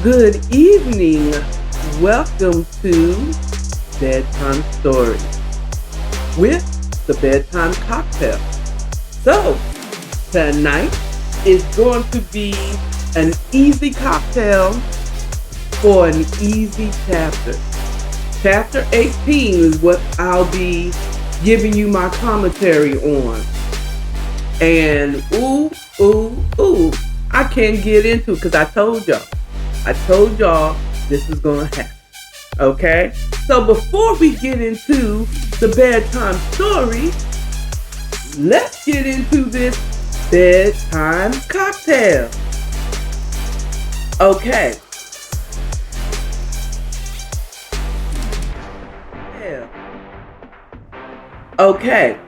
Good evening. Welcome to Bedtime Stories with the Bedtime Cocktail. So, tonight is going to be an easy cocktail for an easy chapter. Chapter 18 is what I'll be giving you my commentary on. And I can't get into it because I told y'all this is going to happen. Okay? So before we get into the bedtime story, let's get into this bedtime cocktail. Okay. Yeah. Okay.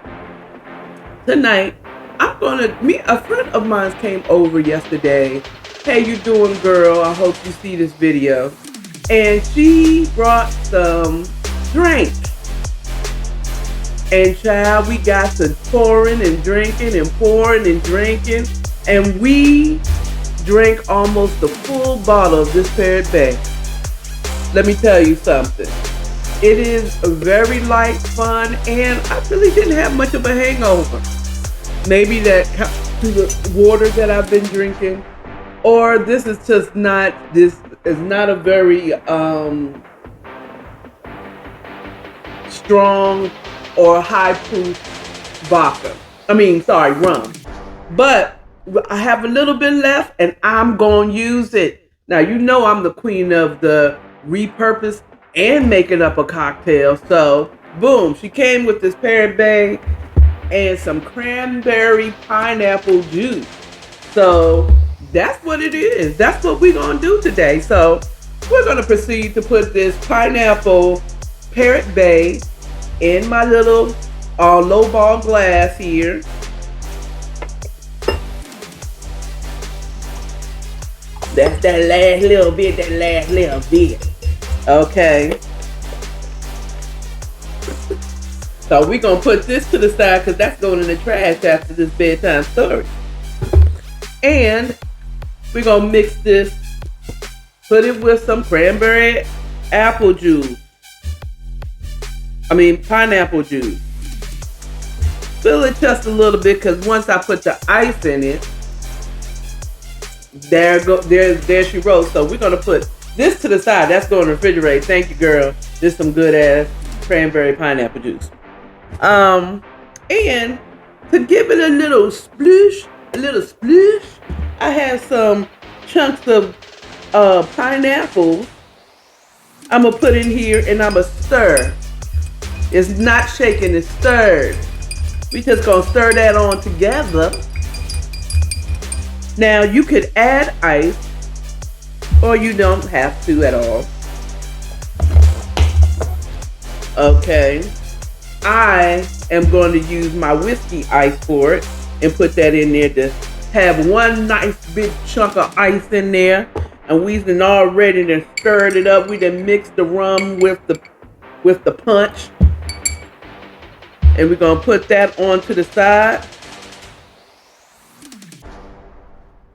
Tonight, a friend of mine came over yesterday. Hey, you doing, girl? I hope you see this video. And she brought some drink. And child, we got to pouring and drinking and pouring and drinking. And we drank almost a full bottle of this Parrot Bay. Let me tell you something. It is very light, fun, and I really didn't have much of a hangover. Maybe that to the water that I've been drinking, or this is not a very strong or high proof rum. But I have a little bit left and I'm going to use it. Now, you know I'm the queen of the repurpose and making up a cocktail. So, boom, she came with this Parrot Bay and some cranberry pineapple juice. So that's what it is. That's what we're going to do today. So we're going to proceed to put this pineapple Parrot Bay in my little low ball glass here. That's that last little bit. Okay. So we're going to put this to the side because that's going in the trash after this bedtime story. And we're going to mix this, put it with some cranberry pineapple juice. Fill it just a little bit because once I put the ice in it, there she rolls. So we're going to put this to the side. That's going to refrigerate. Thank you, girl. This is some good ass cranberry pineapple juice. And to give it a little sploosh, I have some chunks of pineapple I'm going to put in here and I'm going to stir. It's not shaking, it's stirred. We just going to stir that on together. Now you could add ice or you don't have to at all. Okay. I am going to use my whiskey ice for it and put that in there to have one nice big chunk of ice in there. And we done already done stirred it up. We done mixed the rum with the punch. And we're going to put that onto the side.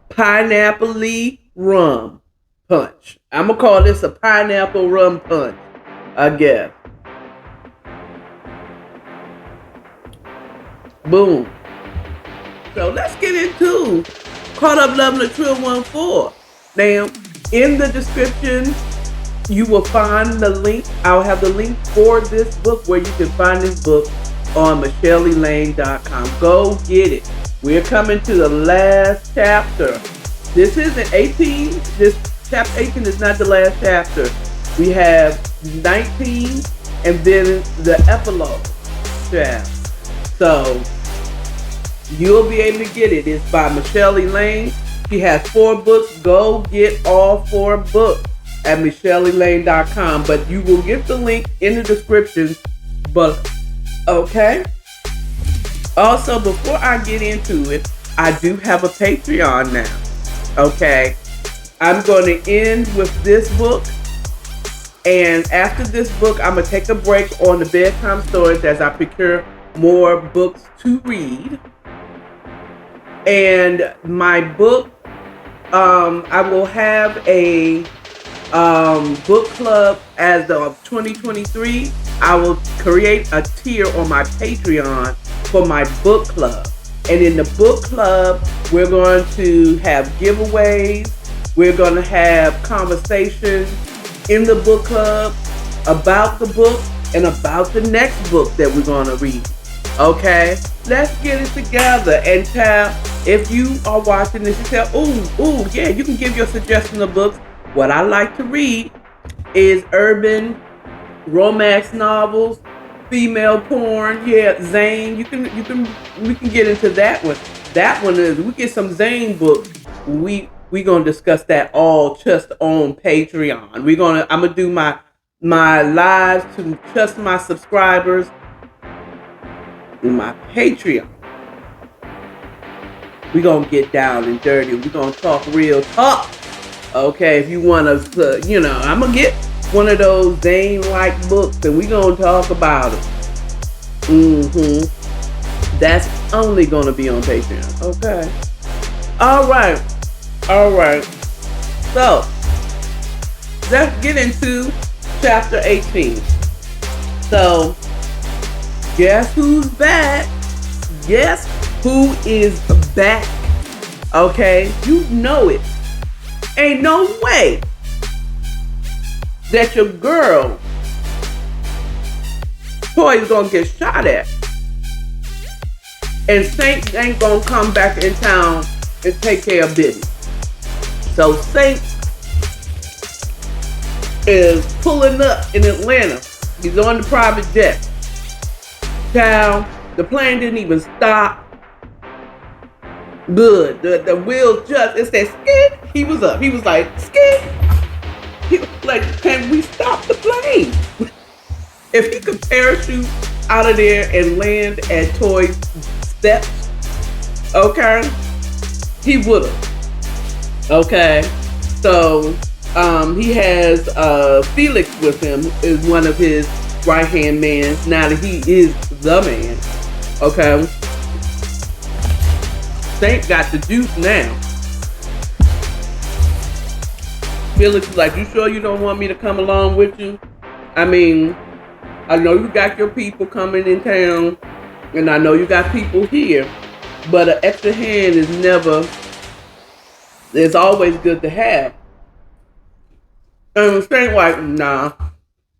Pineapple-y rum punch. I'm going to call this a pineapple rum punch, I guess. Boom. So let's get into Caught Up Lovin' the Trill 1-4. Now, in the description, you will find the link. I'll have the link for this book where you can find this book on michelleelaine.com. Go get it. We're coming to the last chapter. This isn't 18. This chapter 18 is not the last chapter. We have 19 and then the epilogue chapter. So you'll be able to get it. It's by Michelle Elaine. She has 4 books. Go get all 4 books at michelleelaine.com. But you will get the link in the description below. Okay? Also, before I get into it, I do have a Patreon now. Okay? I'm going to end with this book. And after this book, I'm going to take a break on the bedtime stories as I procure more books to read. And my book, I will have a book club as of 2023. I will create a tier on my Patreon for my book club. And in the book club, we're going to have giveaways. We're going to have conversations in the book club about the book and about the next book that we're going to read. Okay? Let's get it together. And child, if you are watching this, you say, ooh, yeah, you can give your suggestion of books. What I like to read is urban romance novels, female porn. Yeah, Zane. We can get into that one. That one is, we get some Zane books. We gonna discuss that all just on Patreon. I'm gonna do my lives to just my subscribers in my Patreon. We gonna get down and dirty. We gonna talk real talk. Okay, if you want to, I'm going to get one of those Zane-like books and we going to talk about it. That's only going to be on Patreon. Okay. All right. So, let's get into chapter 18. So, guess who's back? Guess who is back? Okay, you know it. Ain't no way that your girl Toy is gonna get shot at, and Saint ain't gonna come back in town and take care of business. So Saint is pulling up in Atlanta. He's on the private jet. Child, the plane didn't even stop. Good. The wheels just, it said skid. He was up. He was like, skid. He was like, can we stop the plane? If he could parachute out of there and land at Toy's steps, okay, he would have. Okay. So, he has Felix with him, is one of his right-hand men, now that he is the man. Okay. Saint got the juice now. Felix is like, you sure you don't want me to come along with you? I mean, I know you got your people coming in town, and I know you got people here, but an extra hand it's always good to have. And Saint like, nah.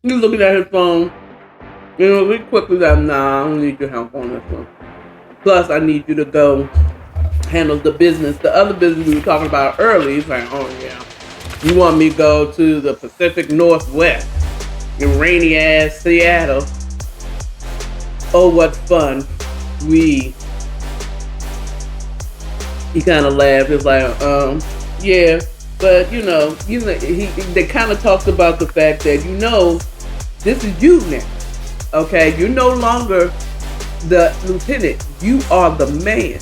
He's looking at his phone. We quickly like, nah, I don't need your help on this one. Plus, I need you to go handle the business. The other business we were talking about earlier. He's like, oh yeah, you want me to go to the Pacific Northwest in rainy ass Seattle? Oh, what fun. He kind of laughed. It's like, yeah, but they kind of talked about the fact that, this is you now. Okay, you're no longer the lieutenant. You are the man.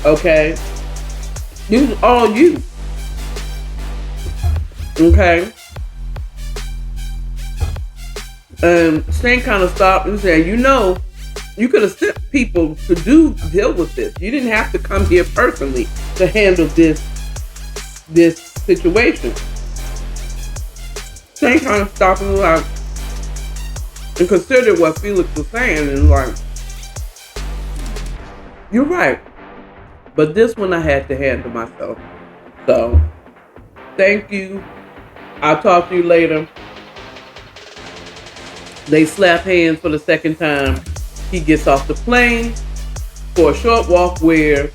Okay, this is all you. Okay, and Saint kind of stopped and said, you could have sent people to deal with this. You didn't have to come here personally to handle this situation. Saint kind of stopped and and considered what Felix was saying and like, you're right. But this one I had to handle myself. So, thank you. I'll talk to you later. They slap hands for the second time. He gets off the plane for a short walk where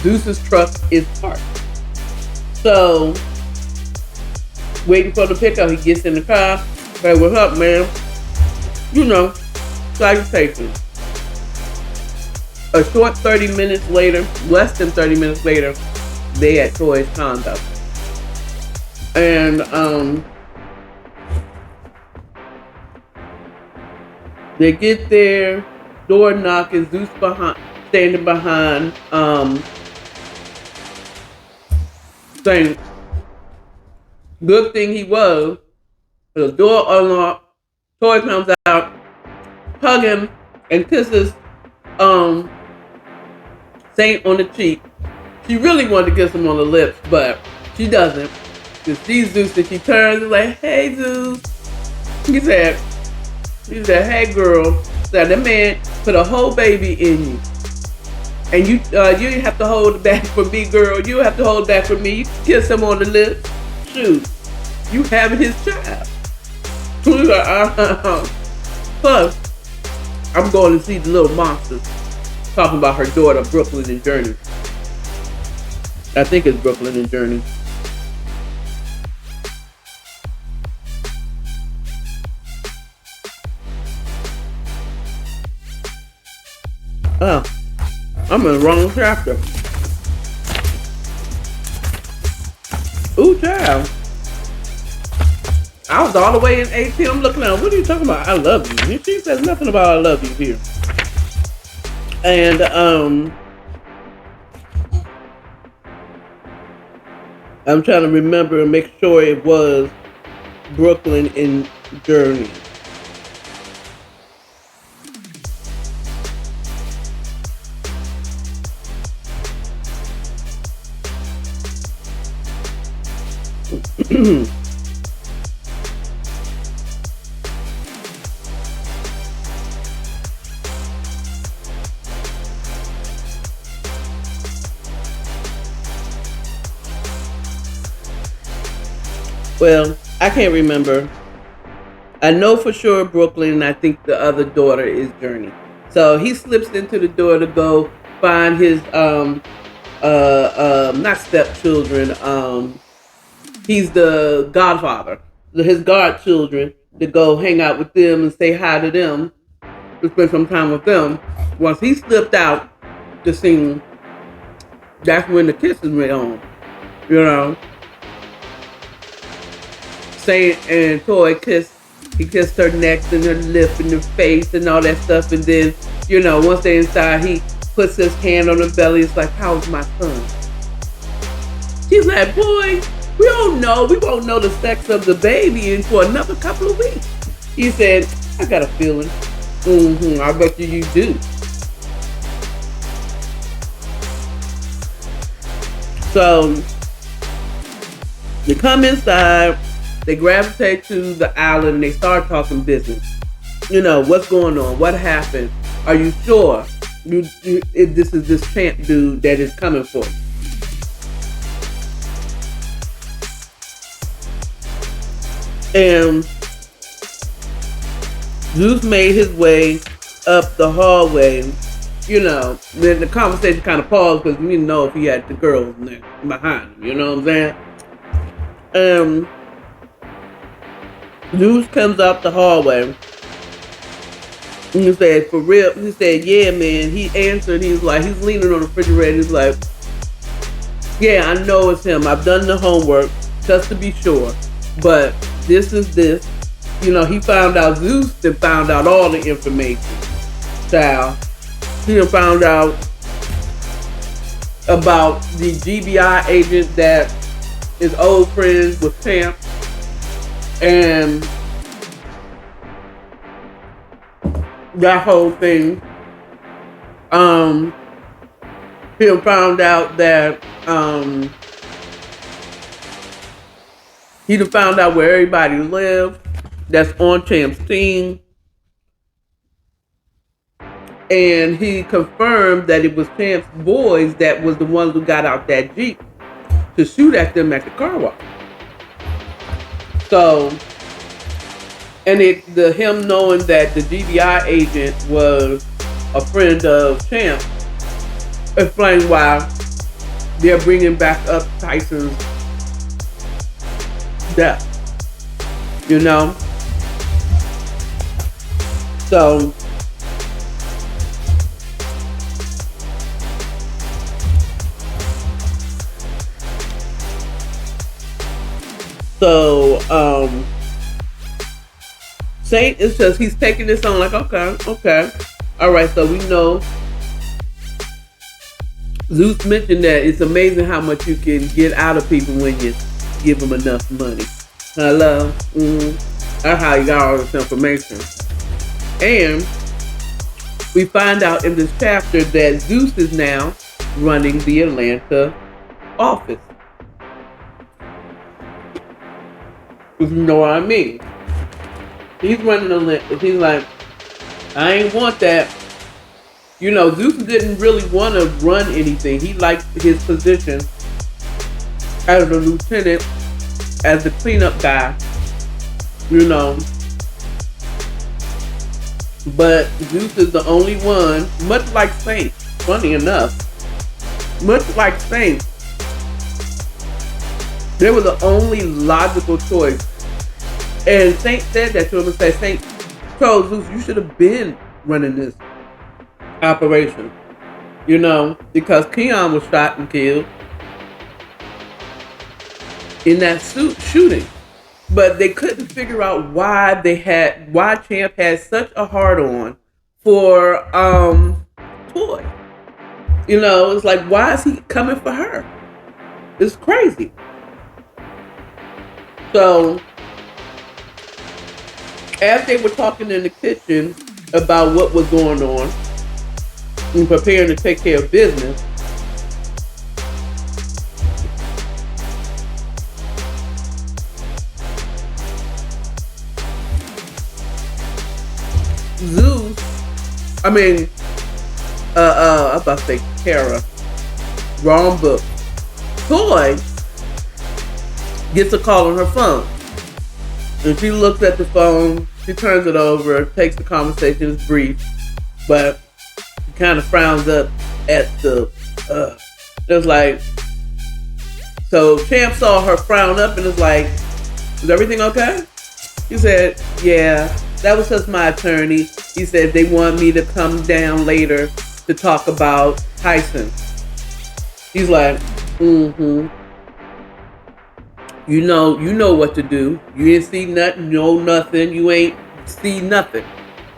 Deuce's truck is parked. So, waiting for the pickup, he gets in the car. Hey, what's up, man? Salutations. A short 30 minutes later, less than 30 minutes later, they at Toy's condo. And they get there, door knocking, Zeus standing behind, saying, good thing he was. The door unlocked, Toy comes out, hug him, and kisses Saint on the cheek. She really wanted to kiss him on the lips, but she doesn't. She sees Zeus and she turns and like, hey Zeus. He said, hey girl, that man put a whole baby in you. And you didn't have to hold it back for me, girl. You don't have to hold it back for me. You can kiss him on the lips. Shoot, you having his child. He's like, Plus, I'm going to see the little monsters. Talking about her daughter, Brooklyn and Journey. I think it's Brooklyn and Journey. Oh, I'm in the wrong chapter. Ooh, child. I was all the way in 18. I'm looking at her. What are you talking about? I love you. She says nothing about I love you here. And, I'm trying to remember and make sure it was Brooklyn and Journey. Well, I can't remember. I know for sure Brooklyn, and I think the other daughter is Journey. So he slips into the door to go find his not stepchildren. He's the godfather. His godchildren, to go hang out with them and say hi to them, to spend some time with them. Once he slipped out the scene, that's when the kisses went on. You know. Saint and Toy he kissed her neck and her lip and her face and all that stuff. And then, you know, once they're inside, he puts his hand on her belly. It's like, how's my son? She's like, boy, we don't know. We won't know the sex of the baby for another couple of weeks. He said, I got a feeling. I bet you do. So, they come inside. They gravitate to the island and they start talking business. You know, what's going on? What happened? Are you sure this is this champ dude that is coming for you? And Zeus made his way up the hallway. You know, then the conversation kind of paused because we didn't know if he had the girls behind him. You know what I'm saying? Zeus comes out the hallway. And he said, for real? He said, yeah, man. He answered. He's leaning on the refrigerator. He's like, yeah, I know it's him. I've done the homework just to be sure. But this is this. You know, he found out, Zeus that found out all the information. Child. He found out about the GBI agent that is old friends with Champ. And that whole thing, he found out that he found out where everybody lived that's on Champ's team. And he confirmed that it was Champ's boys that was the ones who got out that Jeep to shoot at them at the car wash. So, and him knowing that the GBI agent was a friend of Champ explains why they're bringing back up Tyson's death. You know? So, Saint is just, he's taking this on like, okay. All right, so we know Zeus mentioned that it's amazing how much you can get out of people when you give them enough money. Hello? That's how you got all this information. And we find out in this chapter that Zeus is now running the Atlanta office. If you know what I mean. He's running the list. He's like, I ain't want that. You know, Zeus didn't really want to run anything. He liked his position as a lieutenant, as the cleanup guy. You know. But Zeus is the only one, much like Saint, funny enough, much like Saint, they were the only logical choice. And Saint said that to him and said, Saint told Zeus, you should have been running this operation. You know, because Keon was shot and killed in that shooting. But they couldn't figure out why Champ had such a hard on for Toy. You know, it's like, why is he coming for her? It's crazy. So as they were talking in the kitchen about what was going on and preparing to take care of business, Zeus, I mean, I was about to say Kara, wrong book. Toy gets a call on her phone. And she looks at the phone, she turns it over, takes the conversation, it's brief, but she kind of frowns up at the, it was like, so Champ saw her frown up and was like, is everything okay? He said, yeah, that was just my attorney. He said they want me to come down later to talk about Tyson. He's like, You know what to do. You didn't see nothing, know nothing. You ain't see nothing.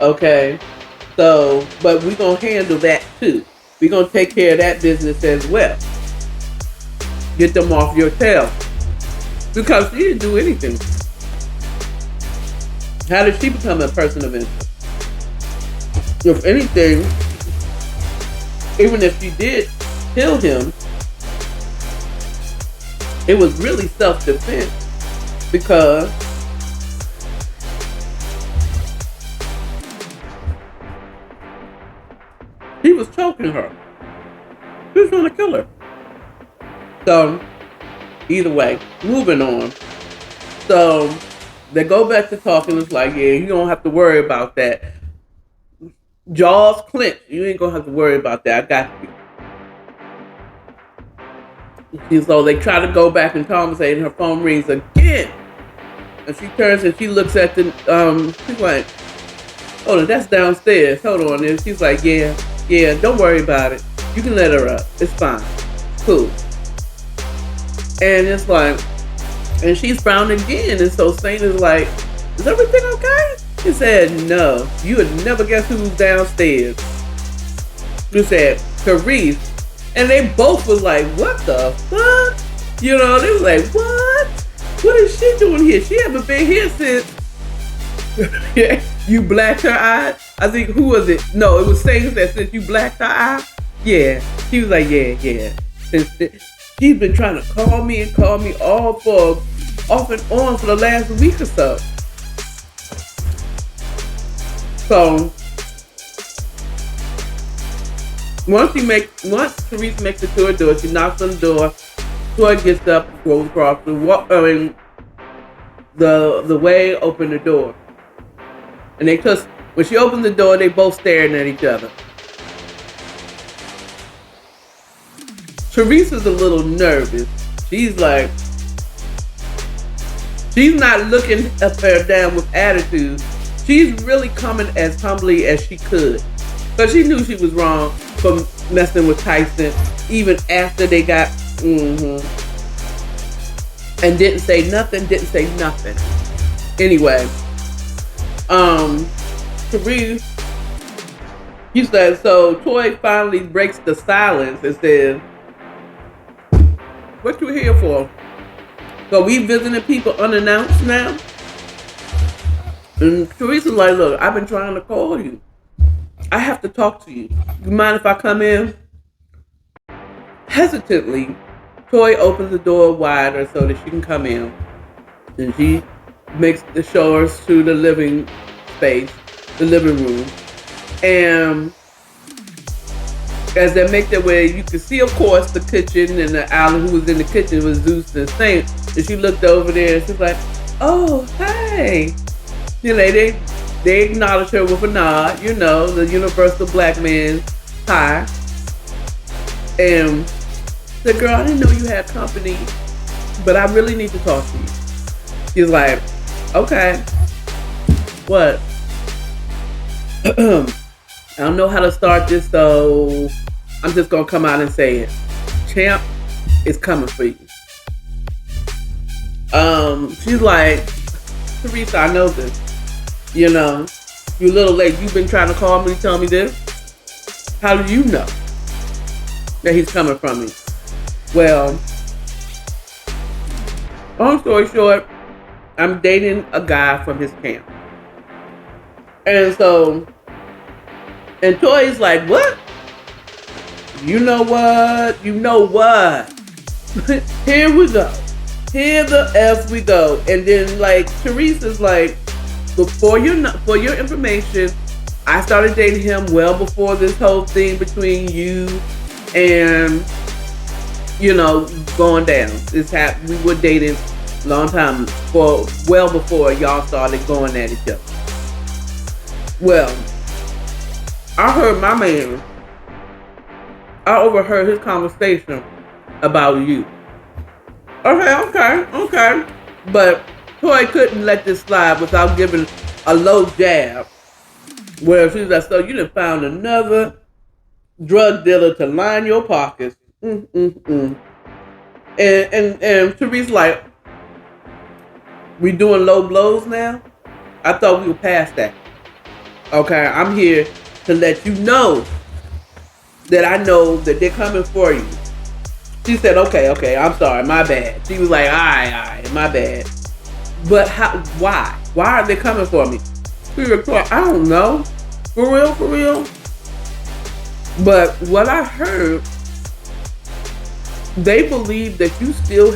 Okay? So, but we're going to handle that too. We're going to take care of that business as well. Get them off your tail. Because she didn't do anything. How did she become a person of interest? If anything, even if she did kill him, it was really self-defense because he was choking her. He was trying to kill her. So, either way, moving on. So, they go back to talking. It's like, yeah, you don't have to worry about that. Jaws clenched. You ain't gonna have to worry about that. I got you. And so they try to go back and conversate, and her phone rings again. And she turns and she looks at the, she's like, hold on, that's downstairs. Hold on. And she's like, yeah, don't worry about it. You can let her up. It's fine. Cool. And it's like, and she's found again. And so Saint is like, is everything okay? He said, no. You would never guess who's downstairs. She said, Therese. And they both was like, what the fuck? You know, they was like, what? What is she doing here? She haven't been here since you blacked her eye. I think, who was it? No, it was Saint that since you blacked her eye. Yeah. She was like, yeah. She's been trying to call me all for off and on for the last week or so. So once Therese makes it to her door, she knocks on the door. Toy gets up, goes across the way, open the door. And when she opens the door, they both staring at each other. Therese is a little nervous. She's like, she's not looking up or down with attitude. She's really coming as humbly as she could. Because she knew she was wrong for messing with Tyson, even after they got, and didn't say nothing. Anyway, Therese, he said, so Toy finally breaks the silence and says, what you here for? So we visiting people unannounced now? And Teresa's like, look, I've been trying to call you. I have to talk to you. You mind if I come in? Hesitantly, Toy opens the door wider so that she can come in. And she makes the showers to the living space, the living room. And as they make their way, you can see, of course, the kitchen, and the Alan who was in the kitchen was Zeus and Saint. And she looked over there and she's like, "Oh, hey." You know, they acknowledge her with a nod, you know, the universal black man hi. And the girl, "I didn't know you had company, but I really need to talk to you." She's like, "Okay, what?" I don't know how to start this, so I'm just gonna come out and say it. Champ is coming for you. She's like, "Teresa, I know this. You know, you little late. You've been trying to call me, tell me this. How do you know that he's coming from me?" Well, long story short, I'm dating a guy from his camp. And so, and Toy's like, "What? You know what? You know what? Here we go. Here the F we go." And then like Teresa's like, for your information, I started dating him well before this whole thing between you and, you know, going down. We were dating a long time, well before y'all started going at each other. Well, I overheard his conversation about you. Okay. But Toy couldn't let this slide without giving a low jab. Where she's like, "So you done found another drug dealer to line your pockets." And Teresa's like, "We doing low blows now? I thought we were past that." "Okay, I'm here to let you know that I know that they're coming for you." She said, okay, I'm sorry, my bad. She was like, all right, my bad. "But why? Why are they coming for me?" She replied, "I don't know. For real. But what I heard, they believe that you still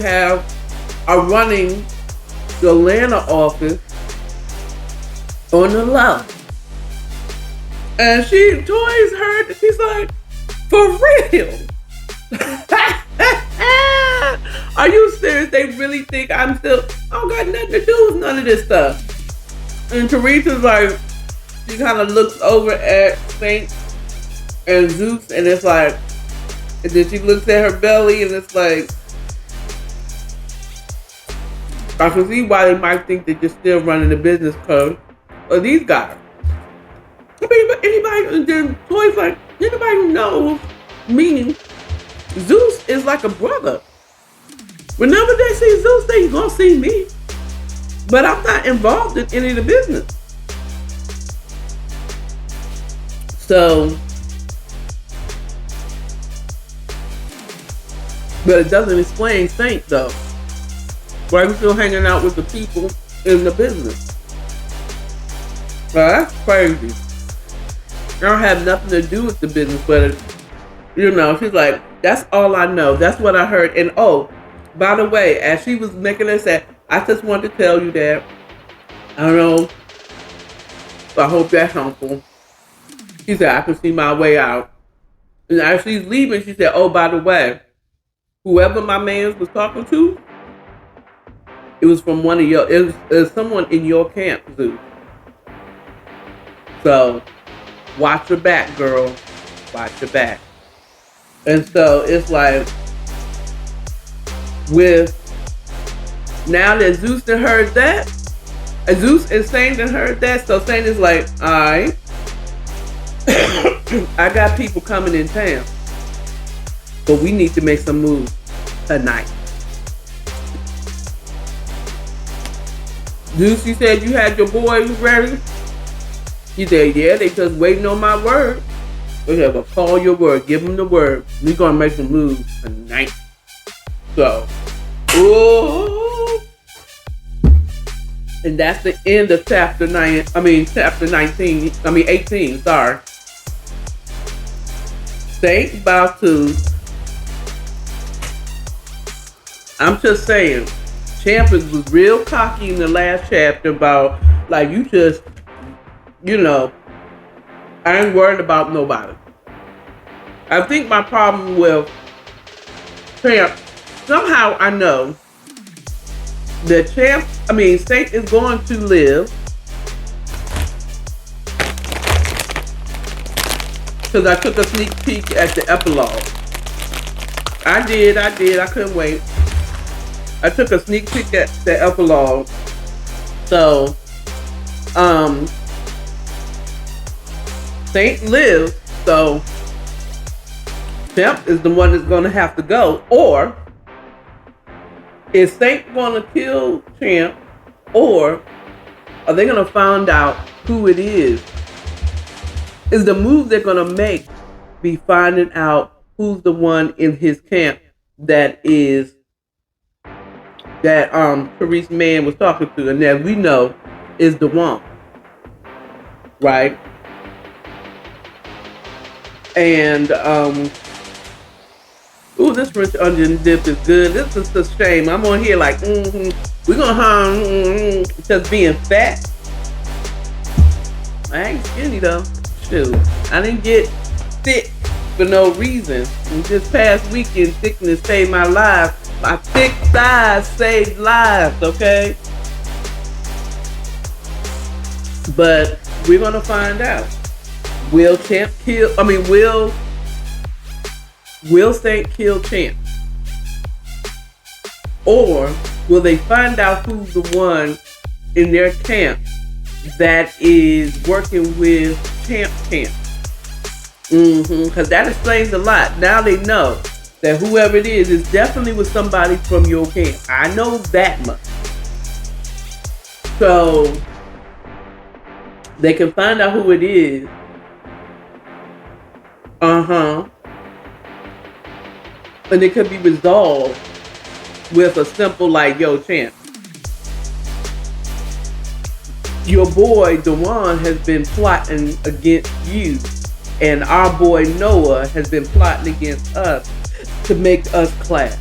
are running the Atlanta office on the low." And Toys heard that. She's like, "For real? Are you serious? They really think I don't got nothing to do with none of this stuff?" And Teresa's like, she kind of looks over at Saint and Zeus, and it's like, and then she looks at her belly, and it's like, I can see why they might think that you're still running the business code of these guys. I mean, but anybody, and then Toy's like, anybody who knows me, Zeus is like a brother. Whenever they see Zeus, they gonna see me. But I'm not involved in any of the business. So, but it doesn't explain Saint though. Why we still hanging out with the people in the business? Well, that's crazy. I don't have nothing to do with the business, but you know, she's like, "That's all I know. That's what I heard." And oh, by the way, as she was making it say, "I just wanted to tell you that, I don't know, I hope that's helpful." She said, "I can see my way out." And as she's leaving, she said, "Oh, by the way, whoever my man was talking to, it was from it was someone in your camp, Zeus. So watch your back, girl. Watch your back." And so it's like, now that Zeus done heard that, Zeus and Saint done heard that, so Saint is like, "All right, I got people coming in town, but we need to make some moves tonight." Zeus, you said you had your boys ready? He said, "Yeah, they just waiting on my word." We have a call your word, give them the word. We gonna make some moves tonight. So, ooh. And that's the end of chapter 18, sorry. Saint about to, I'm just saying, Champ was real cocky in the last chapter about, like, you just, I ain't worried about nobody. I think my problem with Champ, somehow I know that Saint is going to live. Because I took a sneak peek at the epilogue. I did. I couldn't wait. I took a sneak peek at the epilogue. So, Saint lives. So, Champ is the one that's going to have to go. Or, is Saint going to kill Champ? Or, are they going to find out who it is? Is the move they're going to make be finding out who's the one in his camp that Therese Mann was talking to, and that we know is the one, right? And this rich onion dip is good. This is a shame. I'm on here like, we're gonna just being fat. I ain't skinny though. Shoot, I didn't get thick for no reason. And this past weekend, thickness saved my life. My thick thighs saved lives, okay? But we're gonna find out. Will Saint kill Champ? Or will they find out who's the one in their camp that is working with Champ? Because that explains a lot. Now they know that whoever it is definitely with somebody from your camp. I know that much. So they can find out who it is. And it could be resolved with a simple like, yo, Champ, your boy Dewan has been plotting against you, and our boy Noah has been plotting against us to make us clash.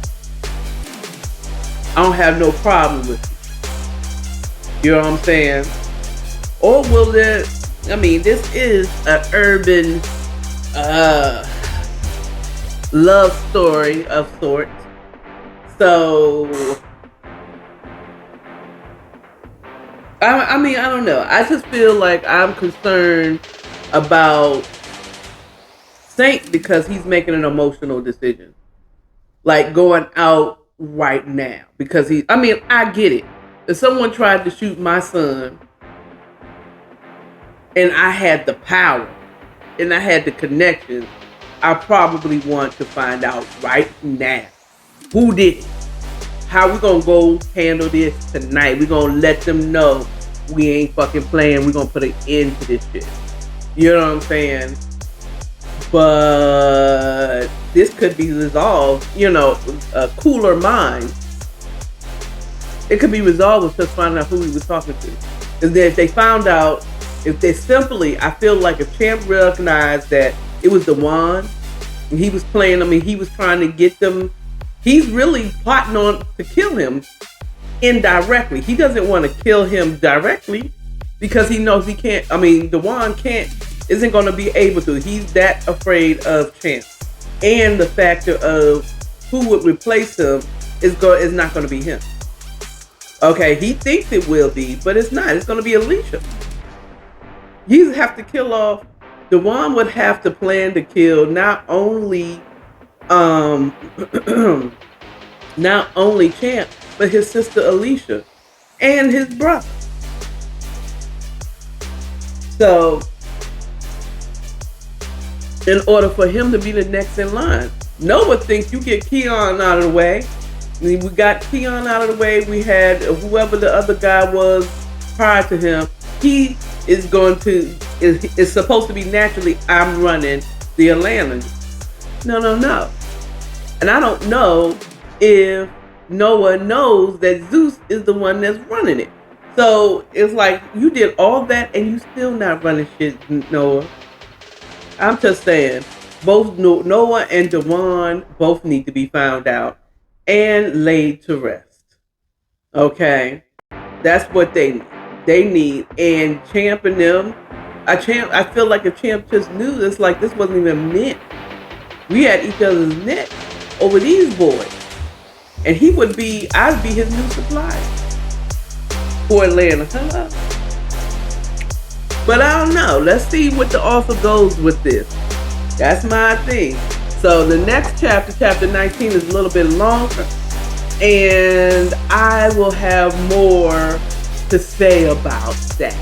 I don't have no problem with you. You know what I'm saying? Or will this is an urban love story of sorts. So I don't know. I just feel like I'm concerned about Saint because he's making an emotional decision. Like going out right now. Because I get it. If someone tried to shoot my son and I had the power and I had the connection, I probably want to find out right now who did it. How we gonna go handle this tonight? We gonna let them know we ain't fucking playing. We gonna put an end to this shit. You know what I'm saying? But this could be resolved, a cooler mind. It could be resolved with just finding out who he was talking to. Because if they found out, I feel like if Champ recognized that it was the one, and he was playing them, and he was trying to get them, he's really plotting on to kill him indirectly. He doesn't want to kill him directly because he knows he can't. Dewan isn't going to be able to. He's that afraid of Champ, and the factor of who would replace him is not going to be him. Okay, he thinks it will be, but it's not. It's going to be Alicia. You have to kill off. Dewan would have to plan to kill not only Champ, but his sister Alicia and his brother. So, in order for him to be the next in line, Noah thinks you get Keon out of the way. We got Keon out of the way. We had whoever the other guy was prior to him. He is supposed to be naturally, I'm running the Atlanta. No. And I don't know if Noah knows that Zeus is the one that's running it. So it's like you did all that and you still not running shit, Noah. I'm just saying, both Noah and Dewan both need to be found out and laid to rest. Okay, that's what they need. And Champ and them, I feel like if Champ just knew this, like this wasn't even meant. We had each other's neck over these boys, and I'd be his new supplier for Atlanta. Hello. But I don't know. Let's see what the author goes with this. That's my thing. So the next chapter, chapter 19, is a little bit longer. And I will have more to say about that.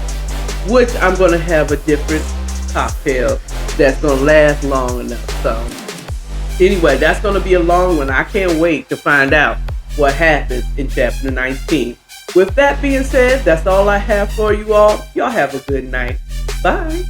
Which I'm going to have a different cocktail that's going to last long enough. So anyway, that's going to be a long one. I can't wait to find out what happens in chapter 19. With that being said, that's all I have for you all. Y'all have a good night. Bye.